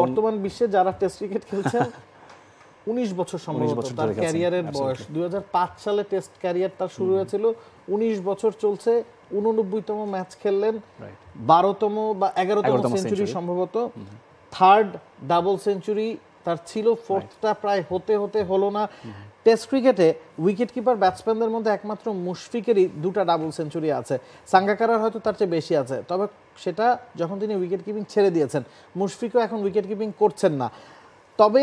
বর্তমান বিশ্বে যারা টেস্ট ক্রিকেট খেলছেন 19 বছর সম্ভবত তার ক্যারিয়ারের বয়স 2005 সালে টেস্ট ক্যারিয়ার তার শুরু হয়েছিল 19 বছর চলছে 89তম ম্যাচ খেললেন 12তম বা 11তম সেঞ্চুরি সম্ভবত থার্ড ডাবল সেঞ্চুরি তার ছিল ফোর্থটা প্রায় হতে হলো না টেস্ট ক্রিকেটে উইকেট কিপার ব্যাটসম্যানদের মধ্যে একমাত্র মুশফিকেরই দুটো ডাবল সেঞ্চুরি আছে সাঙ্গাকারার হয়তো তার চেয়ে বেশি আছে তবে সেটা যখন তিনি উইকেট কিপিং ছেড়ে দিয়েছেন মুশফিকও এখন উইকেট কিপিং করছেন না তবে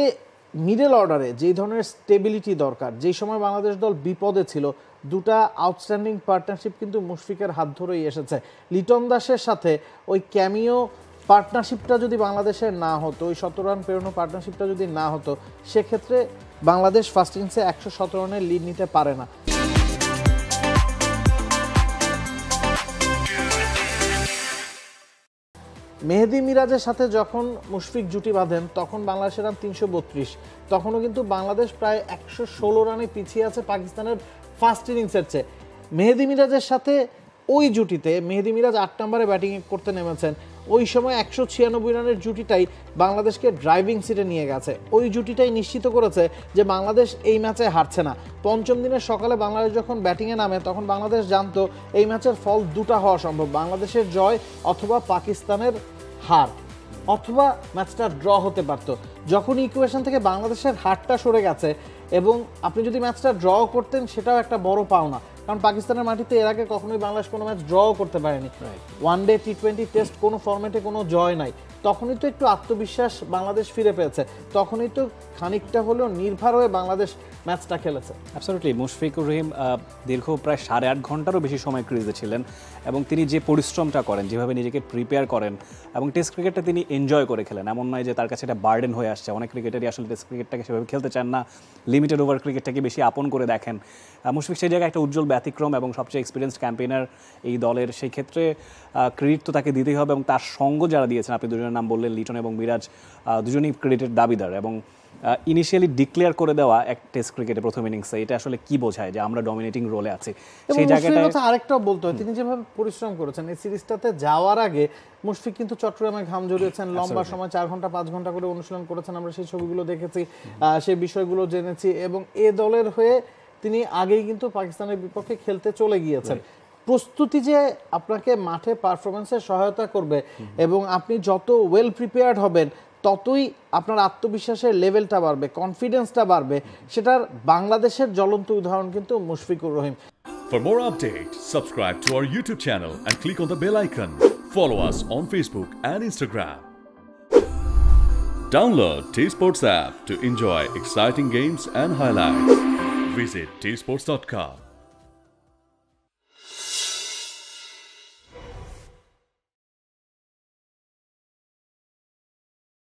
মিডল অর্ডারে যেই ধরনের স্টেবিলিটি দরকার যেই সময় বাংলাদেশ দল বিপদে ছিল দুটা আউটস্ট্যান্ডিং পার্টনারশিপ কিন্তু মুশফিকের হাত ধরেই এসেছে লিটন দাসের সাথে ওই ক্যামিও পার্টনারশিপটা যদি বাংলাদেশের না হতো ওই 17 রান পেরোনো পার্টনারশিপটা যদি না হতো সেক্ষেত্রে বাংলাদেশ ফার্স্ট ইনিংসে 117 রানের লিড নিতে পারে না মেহেদী মিরাজের সাথে যখন মুশফিক জুটি বাঁধেন তখন বাংলাদেশের রান 332 তখনও কিন্তু বাংলাদেশ প্রায় 116 রানে পিছিয়ে আছে পাকিস্তানের ফার্স্ট ইনিংসের চেয়ে মেহেদী মিরাজের সাথে ওই জুটিতে মেহেদী মিরাজ 8 নম্বরে ব্যাটিং করতে নেমেছেন ওই সময় 196 রানের জুটিটাই বাংলাদেশকে ড্রাইভিং সিটে নিয়ে গেছে ওই জুটিটাই নিশ্চিত করেছে যে বাংলাদেশ এই ম্যাচে হারছে না পঞ্চম দিনের সকালে বাংলাদেশ যখন ব্যাটিংয়ে নামে তখন বাংলাদেশ জানতো এই ম্যাচের ফল দুটো হওয়া সম্ভব বাংলাদেশের জয় অথবা পাকিস্তানের হার অথবা ম্যাচটা ড্র হতে পারত যখন ইকুয়েশন থেকে বাংলাদেশের হারটা সরে গেছে এবং আপনি যদি ম্যাচটা ড্র করতেন সেটাও একটা বড় পাওনা কারণ পাকিস্তানের মাটিতে এর আগে কখনোই বাংলাদেশ কোনো ম্যাচ ড্র করতে পারেনি ওয়ানডে টি20 টেস্ট কোনো ফরম্যাটে কোনো জয় নাই তখনই তো একটু আত্মবিশ্বাস বাংলাদেশ ফিরে পেয়েছে তখনই তো খানিকটা হলেও নির্ভর হয়ে বাংলাদেশ ম্যাচটা খেলেছে অ্যাবসলিউটলি মুশফিকুর রহিম দীর্ঘ প্রায় 8.5 ঘন্টারও বেশি সময় ক্রিজে ছিলেন এবং তিনি যে পরিশ্রমটা করেন যেভাবে নিজেকে প্রিপেয়ার করেন এবং টেস্ট ক্রিকেটটা তিনি এনজয় করে খেলেন এমন নয় যে তার কাছে এটা বার্ডেন হয়ে আসছে অনেক ক্রিকেটারই আসলে টেস্ট ক্রিকেটটাকে সেভাবে খেলতে চান না লিমিটেড ওভার ক্রিকেটটাকে বেশি আপন করে দেখেন মুশফিক সেই জায়গায় একটা উজ্জ্বল ব্যতিক্রম এবং সবচেয়ে এক্সপিরিয়েন্সড ক্যাম্পেইনার এই দলের সেই ক্ষেত্রে ক্রেডিট তো তাকে দিতেই হবে এবং তার সঙ্গ যারা দিয়েছেন আপনি দুজনের নাম বললেন লিটন এবং মিরাজ দুজনেই ক্রেডিটের দাবিদার এবং ইনিশিয়ালি ডিক্লেয়ার করে দেওয়া এক টেস্ট ক্রিকেটে প্রথম ইনিংসে এটা আসলে কি বোঝায় যে আমরা ডমিনেটিং রোলে আছি সেই জায়গাটায় আরেকটাও বলতে হয় তিনি যেভাবে পরিশ্রম করেছেন এই সিরিজটাতে যাওয়ার আগে মুশফিক কিন্তু চট্টগ্রামে ঘাম ঝরিয়েছেন লম্বা সময় 4 ঘন্টা 5 ঘন্টা করে অনুশীলন করেছেন আমরা সেই ছবিগুলো দেখেছি সেই বিষয়গুলো জেনেছি এবং এ দলের হয়ে তিনি আগেই কিন্তু পাকিস্তানের বিপক্ষে খেলতে চলে গিয়েছেন প্রস্তুতি যে আপনাকে মাঠে পারফরমেন্সে সহায়তা করবে এবং আপনি যত ওয়েল প্রিপেয়ার্ড হবেন ততই আপনার আত্মবিশ্বাসের লেভেলটা বাড়বে কনফিডেন্সটা বাড়বে সেটার বাংলাদেশের জ্বলন্ত উদাহরণ কিন্তু Mushfiqur Rahim For more updates, subscribe to our YouTube channel and click on the bell icon. Follow us on Facebook and Instagram. Download T-Sports app to enjoy exciting games and highlights. Visit tsports.com.